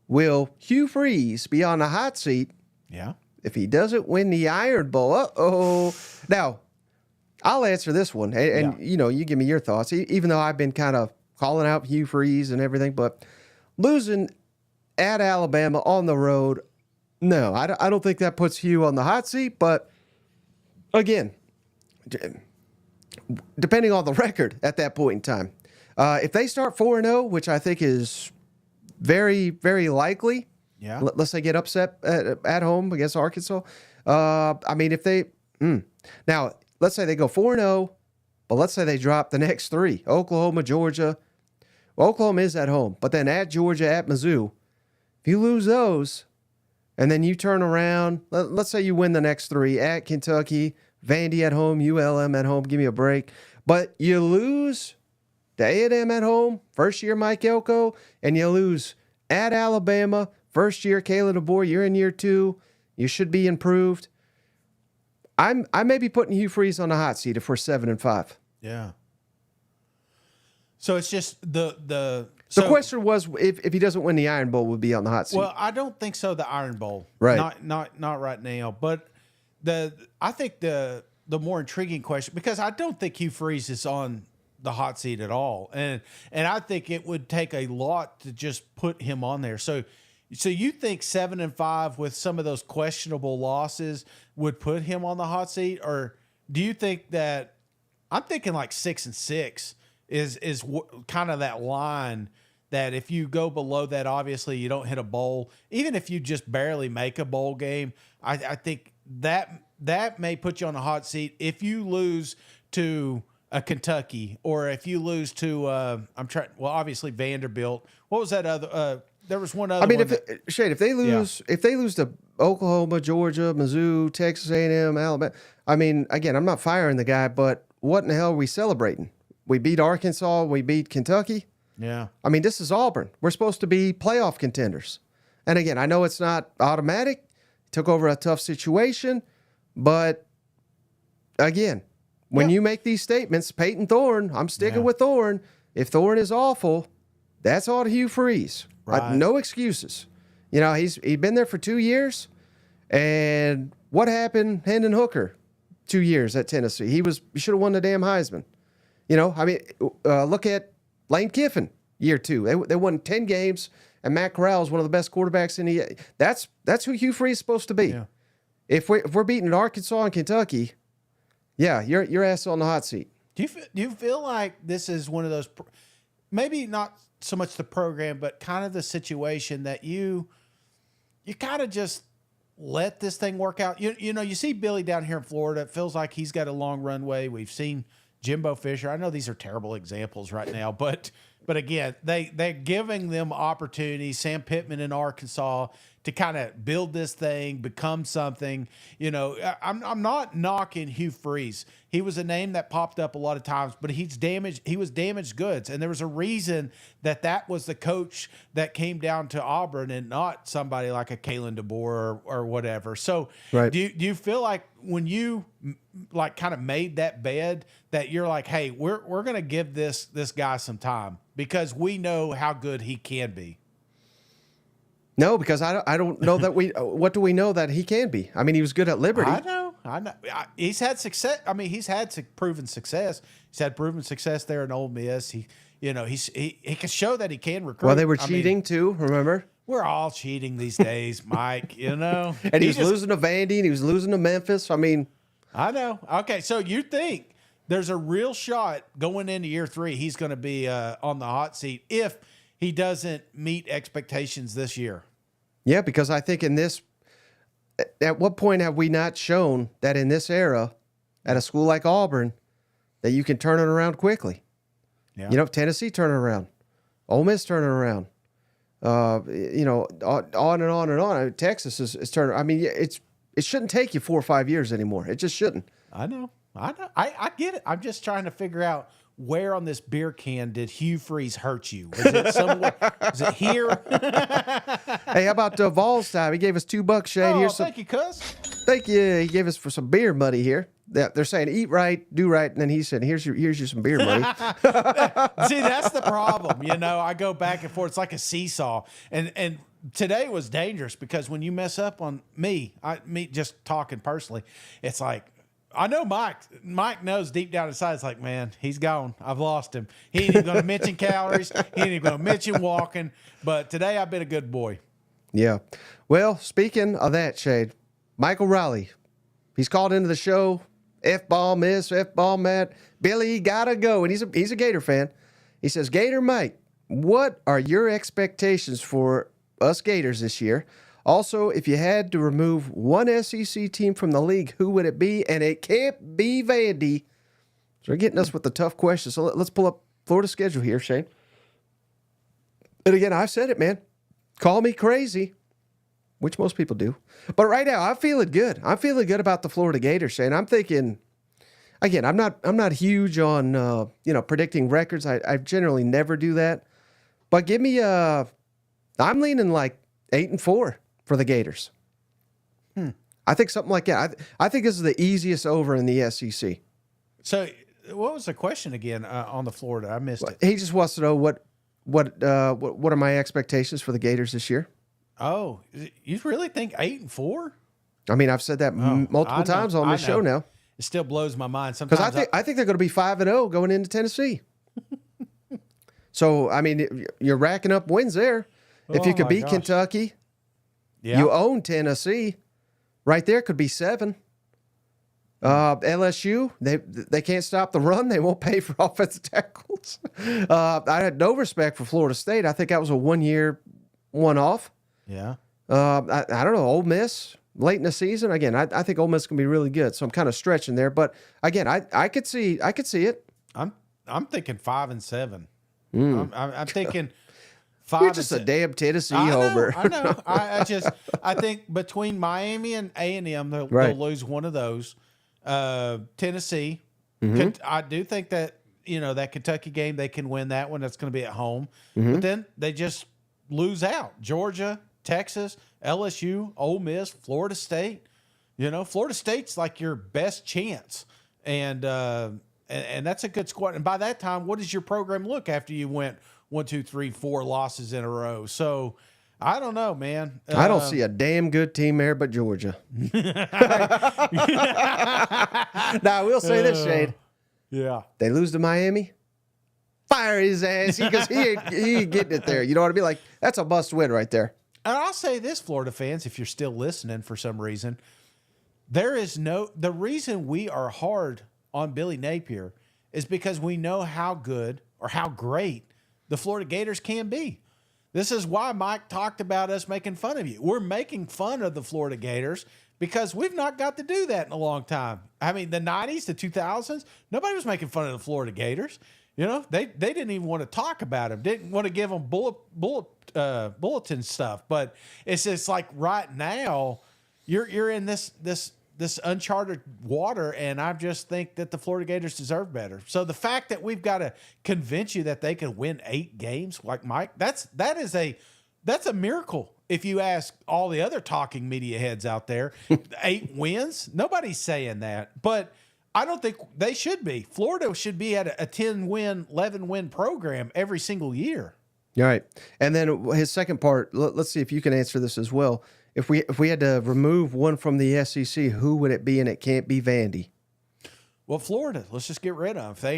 will Hugh Freeze be on the hot seat? Yeah. If he doesn't win the Iron Bowl? Uh-oh. Now, I'll answer this one, and you give me your thoughts. Even though I've been kind of calling out Hugh Freeze and everything, but losing at Alabama on the road, no, I don't think that puts Hugh on the hot seat. But again, depending on the record at that point in time, if they start 4-0, which I think is very, very likely, let's say get upset at home against Arkansas. I mean, if they now let's say they go 4-0, but let's say they drop the next three: Oklahoma, Georgia. Well, Oklahoma is at home, but then at Georgia, at Mizzou. If you lose those, and then you turn around, let's say you win the next three at Kentucky, Vandy at home, ULM at home. Give me a break, but you lose to A&M at home, first year Mike Elko, and you lose at Alabama, first year Kalen DeBoer. You're in year 2. You should be improved. I may be putting Hugh Freeze on the hot seat if we're 7-5. Yeah. So it's just the question was if he doesn't win the Iron Bowl, would be on the hot seat. Well, I don't think so. The Iron Bowl, right? Not right now. But I think the more intriguing question, because I don't think Hugh Freeze is on the hot seat at all, and I think it would take a lot to just put him on there. So you think 7-5 with some of those questionable losses would put him on the hot seat, or do you think that? I'm thinking like 6-6 is kind of that line that if you go below that, obviously you don't hit a bowl. Even if you just barely make a bowl game, I think that may put you on the hot seat if you lose to a Kentucky, or if you lose to obviously Vanderbilt. What was that other? There was one other. I mean, one if they lose to Oklahoma, Georgia, Mizzou, Texas A&M, Alabama. I mean, again, I'm not firing the guy, but what in the hell are we celebrating? We beat Arkansas. We beat Kentucky. Yeah. I mean, this is Auburn. We're supposed to be playoff contenders. And again, I know it's not automatic. Took over a tough situation, but again, when you make these statements, Peyton Thorne, I'm sticking with Thorne. If Thorne is awful, that's all to Hugh Freeze. Right. No excuses. You know, he's been there for 2 years, and what happened? Hendon Hooker, 2 years at Tennessee. He should have won the damn Heisman. You know, I mean, look at Lane Kiffin, year 2. They won 10 games, and Matt Corral is one of the best quarterbacks in the. That's who Hugh Freeze is supposed to be. Yeah. If we're beating Arkansas and Kentucky, yeah, your ass on the hot seat. Do you feel like this is one of those, maybe not so much the program, but kind of the situation that you kind of just let this thing work out? You know, you see Billy down here in Florida. It feels like he's got a long runway. We've seen Jimbo Fisher. I know these are terrible examples right now, but again, they're giving them opportunities. Sam Pittman in Arkansas to kind of build this thing, become something. You know, I'm not knocking Hugh Freeze. He was a name that popped up a lot of times, but he was damaged goods. And there was a reason that was the coach that came down to Auburn and not somebody like a Kalen DeBoer or whatever. So right. do you feel like when you like kind of made that bed that you're like, hey, we're going to give this guy some time because we know how good he can be? No, because I don't know that what do we know that he can be? I mean, he was good at Liberty. I know. He's had success. I mean, he's had proven success. He's had proven success there in Ole Miss. He can show that he can recruit. Well, they were cheating too, remember? We're all cheating these days, Mike, you know. And he was losing to Vandy and he was losing to Memphis. I mean, I know. Okay, so you think there's a real shot going into year 3 he's going to be on the hot seat if he doesn't meet expectations this year? Yeah, because I think at what point have we not shown that in this era, at a school like Auburn, that you can turn it around quickly? Yeah. You know, Tennessee turn it around. Ole Miss turning around. You know, on and on and on. I mean, Texas is turning. I mean, it shouldn't take you 4 or 5 years anymore. It just shouldn't. I know. I get it. I'm just trying to figure out where on this beer can did Hugh Freeze hurt you? Was it somewhere? Is it here? Hey, how about Vols time? He gave us $2, Shane. Oh, Here's thank you, cuz. Thank you. He gave us for some beer money here. They're saying eat right, do right, and then he said, "Here's your some beer money." See, that's the problem. You know, I go back and forth. It's like a seesaw, and today was dangerous because when you mess up on me just talking personally, it's like I know Mike knows deep down inside. It's like, man, he's gone. I've lost him. He ain't even going to mention calories. He ain't even going to mention walking. But today I've been a good boy. Yeah. Well, speaking of that, Shade, Michael Riley, he's called into the show. F-ball miss, F-ball Matt. Billy, gotta go. And he's a Gator fan. He says, Gator Mike, what are your expectations for us Gators this year? Also, if you had to remove one SEC team from the league, who would it be? And it can't be Vandy. So they're getting us with the tough questions. So let's pull up Florida's schedule here, Shane. And again, I've said it, man. Call me crazy, which most people do. But right now, I'm feeling good. I'm feeling good about the Florida Gators, Shane. I'm thinking, again, I'm not huge on predicting records. I generally never do that. But give me I'm leaning like 8-4 for the Gators. I think something like that. I think this is the easiest over in the SEC. So, what was the question again on the Florida? I missed it. He just wants to know what are my expectations for the Gators this year. Oh, you really think 8-4? I mean, I've said that multiple times on this show now. It still blows my mind sometimes. Because I think they're going to be 5-0 going into Tennessee. So I mean, you're racking up wins there. If you could beat Kentucky, you own Tennessee. Right there could be 7. LSU, they can't stop the run. They won't pay for offensive tackles. I had no respect for Florida State. I think that was a 1-year one-off. Yeah. I don't know. Ole Miss late in the season. Again, I think Ole Miss can be really good. So I'm kind of stretching there. But again, I could see it. I'm thinking 5-7. I'm thinking 5. You're just a damn Tennessee homer. I know. I think between Miami and A&M, they'll lose one of those. Tennessee, I do think that that Kentucky game they can win that one. That's going to be at home, but then they just lose out. Georgia, Texas, LSU, Ole Miss, Florida State. Florida State's like your best chance, and that's a good squad. And by that time, what does your program look after you went 1, 2, 3, 4 losses in a row? So I don't know, man. I don't see a damn good team there but Georgia. Now, I will say this, Shade. Yeah. They lose to Miami, fire his ass because he ain't getting it there. You know what I mean? Like, that's a must win right there. And I'll say this, Florida fans, if you're still listening for some reason, the reason we are hard on Billy Napier is because we know how good or how great the Florida Gators can be. This is why Mike talked about us making fun of you. We're making fun of the Florida Gators because we've not got to do that in a long time. I mean, the 90s, the 2000s, nobody was making fun of the Florida Gators. They didn't even want to talk about them, didn't want to give them bulletin stuff. But it's just like right now, you're in this uncharted water, and I just think that the Florida Gators deserve better. So the fact that we've got to convince you that they can win 8 games, like Mike, that's a miracle. If you ask all the other talking media heads out there, 8 wins, nobody's saying that. But I don't think they should be. Florida should be at a 10-win, 11-win program every single year. All right. And then his second part, let's see if you can answer this as well. If we had to remove one from the SEC, who would it be? And it can't be Vandy. Well, Florida. Let's just get rid of them. If they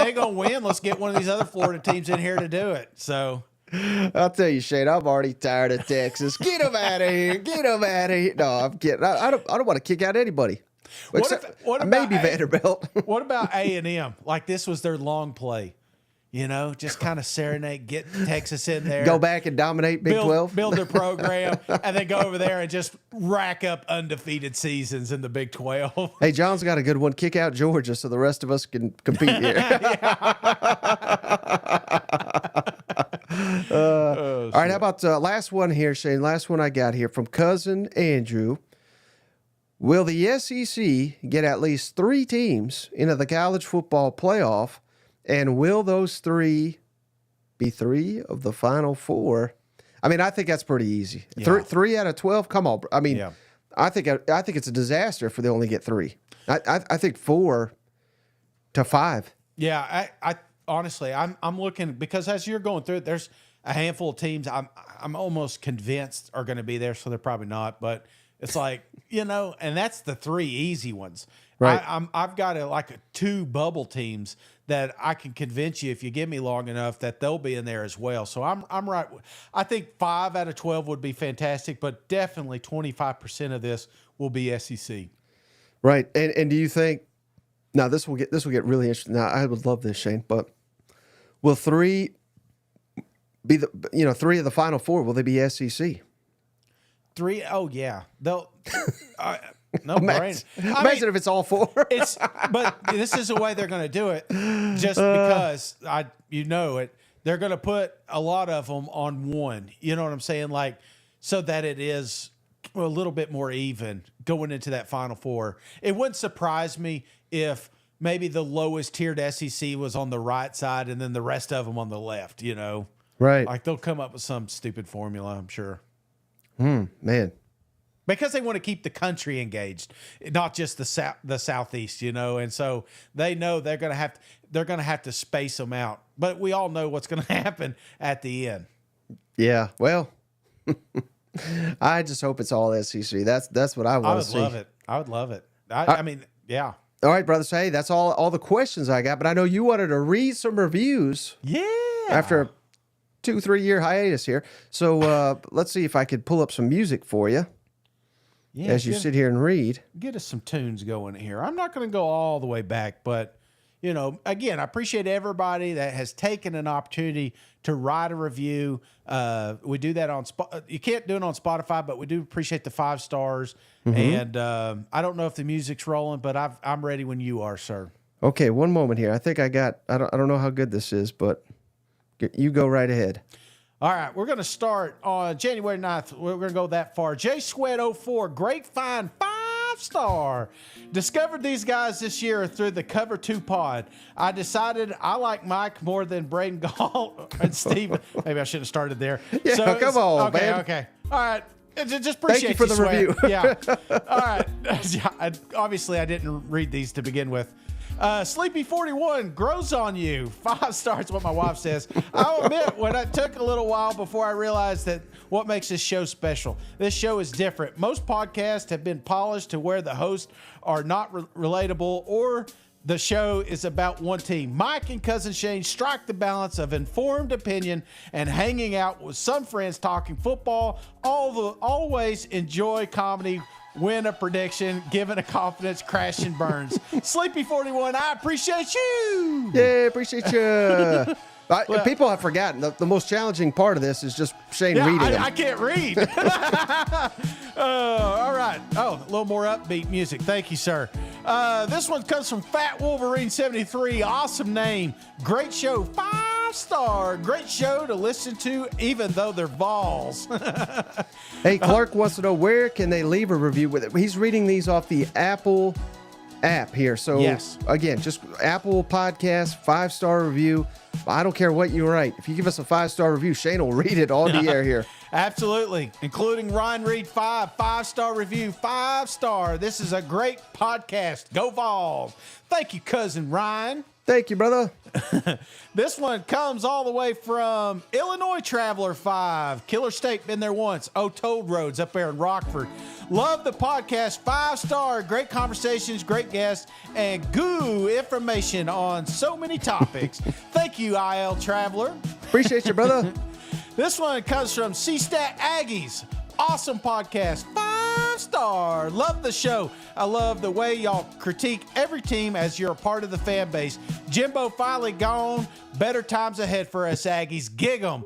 ain't gonna win, let's get one of these other Florida teams in here to do it. So I'll tell you, Shane, I'm already tired of Texas. Get them out of here. Get them out of here. No, I'm kidding. I don't want to kick out anybody. What about maybe Vanderbilt? What about A&M? Like this was their long play. Just kind of serenade, get Texas in there. Go back and dominate Big 12. Build their program, and then go over there and just rack up undefeated seasons in the Big 12. Hey, John's got a good one. Kick out Georgia so the rest of us can compete here. All right, how about last one here, Shane? Last one I got here from Cousin Andrew. Will the SEC get at least 3 teams into the college football playoff, and will those 3 be 3 of the Final 4? I mean, I think that's pretty easy. Yeah. 3 out of 12. Come on, I mean, I think it's a disaster if they only get 3. I think 4 to 5. Yeah, I honestly, I'm looking, because as you're going through it, there's a handful of teams I'm almost convinced are going to be there, so they're probably not. But it's like, and that's the 3 easy ones. Right. I've got 2 bubble teams that I can convince you, if you give me long enough, that they'll be in there as well. So I'm right. I think 5 out of 12 would be fantastic, but definitely 25% of this will be SEC. Right. And do you think, now this will get really interesting. Now I would love this, Shane, but will 3 be 3 of the Final 4? Will they be SEC? 3? Oh yeah, they'll. No brain. Imagine if it's all 4. But this is the way they're going to do it, just because they're going to put a lot of them on one. You know what I'm saying? So that it is a little bit more even going into that Final 4. It wouldn't surprise me if maybe the lowest tiered SEC was on the right side and then the rest of them on the left. Right? They'll come up with some stupid formula, I'm sure. Man. Because they want to keep the country engaged, not just the Southeast, and so they know they're going to have to space them out. But we all know what's going to happen at the end. Yeah, well, I just hope it's all SEC. That's what I want to see. I would love it. I mean, yeah. All right, brother. So hey, that's all the questions I got. But I know you wanted to read some reviews. Yeah. After a 2-3 year hiatus here, so let's see if I could pull up some music for you. Yeah, as you sit here and read. Get us some tunes going here. I'm not going to go all the way back, but, again, I appreciate everybody that has taken an opportunity to write a review. We do that on you can't do it on Spotify, but we do appreciate the 5 stars. And I don't know if the music's rolling, but I'm ready when you are, sir. Okay, one moment here. I think I don't know how good this is, but you go right ahead. All right, we're going to start on January 9th. We're going to go that far. J Sweat 04, great find, 5-star. Discovered these guys this year through the Cover 2 pod. I decided I like Mike more than Braden Gall and Steven. Maybe I should have started there. Yeah, so come on, man. Okay. All right. Just appreciate Thank you for the Sweat. review. Yeah. All right. Obviously, I didn't read these to begin with. Sleepy41 grows on you. 5 stars, what my wife says. I'll admit, when it took a little while before I realized that what makes this show special. This show is different. Most podcasts have been polished to where the hosts are not relatable, or the show is about one team. Mike and Cousin Shane strike the balance of informed opinion and hanging out with some friends talking football. Always enjoy comedy. Win a prediction, given a confidence, crash and burns. Sleepy41, I appreciate you. Yeah, appreciate you. People have forgotten the most challenging part of this is just Shane reading them. I can't read. All right. Oh, a little more upbeat music. Thank you, sir. This one comes from Fat Wolverine 73. Awesome name. Great show. 5-star. Great show to listen to, even though they're balls. Hey, Clark wants to know, where can they leave a review with it? He's reading these off the Apple app here. So yes. Again, just Apple Podcast, 5-star review. I don't care what you write. If you give us a 5-star review, Shane will read it on the air here. Absolutely. Including Ryan Reed 5-star review, 5-star. This is a great podcast. Go Vols. Thank you, Cousin Ryan. Thank you, brother. This one comes all the way from Illinois Traveler 5. Killer State, been there once. Oh, Toad Roads up there in Rockford. Love the podcast. 5-star. Great conversations, great guests, and goo information on so many topics. Thank you, IL Traveler. Appreciate you, brother. This one comes from C-Stat Aggies. Awesome podcast. 5-star. Love the show. I love the way y'all critique every team as you're a part of the fan base. Jimbo finally gone. Better times ahead for us Aggies. Gig 'em.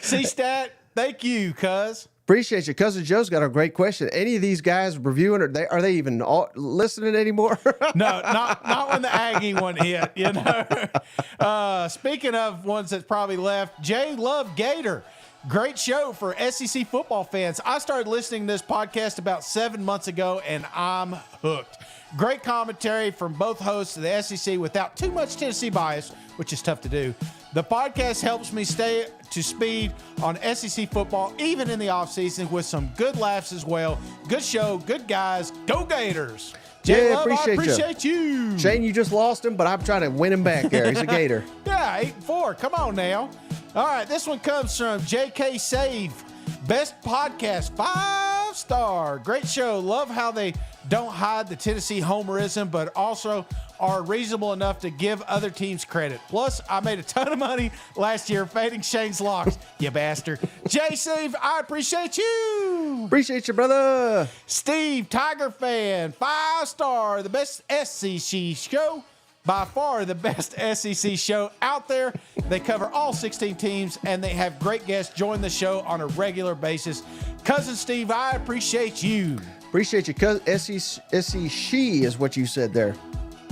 C-Stat, thank you, cuz. Appreciate you. Cousin Joe's got a great question. Any of these guys reviewing, are they even listening anymore? No, not when the Aggie one hit, you know. Speaking of ones that probably left, Jay Love Gator. Great show for SEC football fans. I started listening to this podcast about 7 months ago, and I'm hooked. Great commentary from both hosts of the SEC without too much Tennessee bias, which is tough to do. The podcast helps me stay to speed on SEC football, even in the offseason, with some good laughs as well. Good show, good guys. Go Gators. Jay Love, I appreciate you. Shane, you just lost him, but I'm trying to win him back there. He's a Gator. Yeah, 8-4. Come on now. All right, this one comes from JK Save. Best podcast, 5-star. Great show. Love how they don't hide the Tennessee homerism, but also are reasonable enough to give other teams credit. Plus, I made a ton of money last year fading Shane's locks, you bastard. Jay Save, I appreciate you. Appreciate you, brother. Steve, Tiger fan, 5-star. The best SEC show. By far the best SEC show out there. They cover all 16 teams, and they have great guests join the show on a regular basis. Cousin Steve, I appreciate you. Appreciate you. SEC she is what you said there.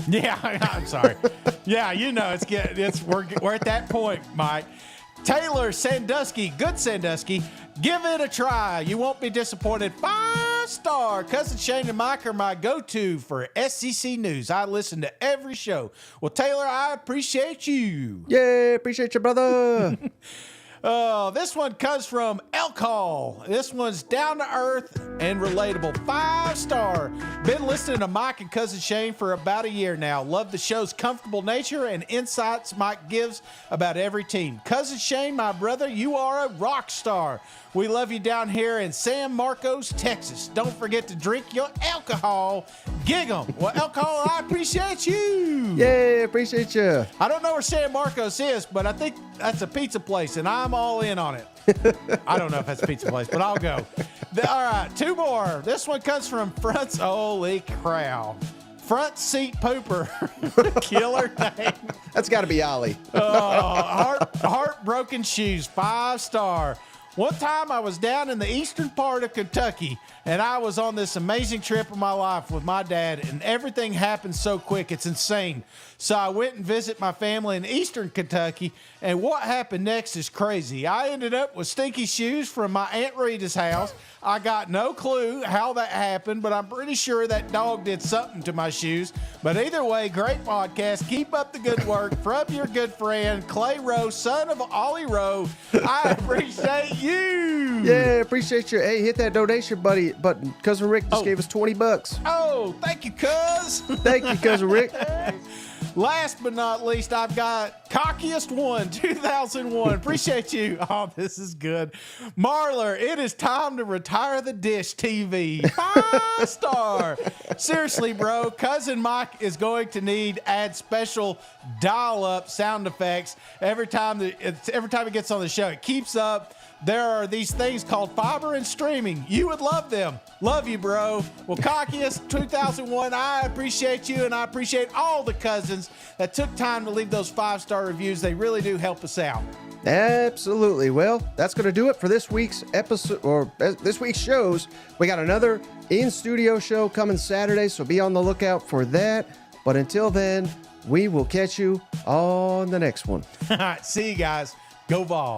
Yeah, I'm sorry. Yeah, you know, we're at that point, Mike. Taylor Sandusky, good Sandusky, give it a try. You won't be disappointed. 5-star. Cousin Shane and Mike are my go-to for SEC news. I listen to every show. Well, Taylor, I appreciate you. Yeah, appreciate you, brother. This one comes from Elko. This one's down to earth and relatable. 5-star. Been listening to Mike and Cousin Shane for about a year now. Love the show's comfortable nature and insights Mike gives about every team. Cousin Shane, my brother, you are a rock star. We love you down here in San Marcos, Texas. Don't forget to drink your alcohol. Gig 'em. Well, alcohol, I appreciate you. Yeah, appreciate you. I don't know where San Marcos is, but I think that's a pizza place, and I'm all in on it. I don't know if that's a pizza place, but I'll go. All right, 2 more. This one comes from Fronts. Holy crow. Front seat pooper. Killer name. That's got to be Ollie. Heartbroken shoes. 5-star. One time I was down in the eastern part of Kentucky, and I was on this amazing trip of my life with my dad, and everything happened so quick. It's insane. So I went and visited my family in eastern Kentucky, and what happened next is crazy. I ended up with stinky shoes from my Aunt Rita's house. I got no clue how that happened, but I'm pretty sure that dog did something to my shoes. But either way, great podcast. Keep up the good work. From your good friend, Clay Rowe, son of Ollie Rowe. I appreciate you. Yeah, appreciate you. Hey, hit that donation button. Cousin Rick just gave us $20. Oh, thank you, cuz. Thank you, Cousin Rick. Last but not least, I've got Cockiest One 2001. Appreciate you. Oh, this is good. Marler, it is time to retire the dish TV. 5-star. Seriously, bro, Cousin Mike is going to add special dial-up sound effects every time he gets on the show. It keeps up. There are these things called fiber and streaming. You would love them. Love you, bro. Well, Cockiest 2001, I appreciate you, and I appreciate all the cousins that took time to leave those 5-star reviews. They really do help us out. Absolutely. Well, that's going to do it for this week's episode, or this week's shows. We got another in-studio show coming Saturday, so be on the lookout for that. But until then, we will catch you on the next one. All right, see you guys. Go Vols.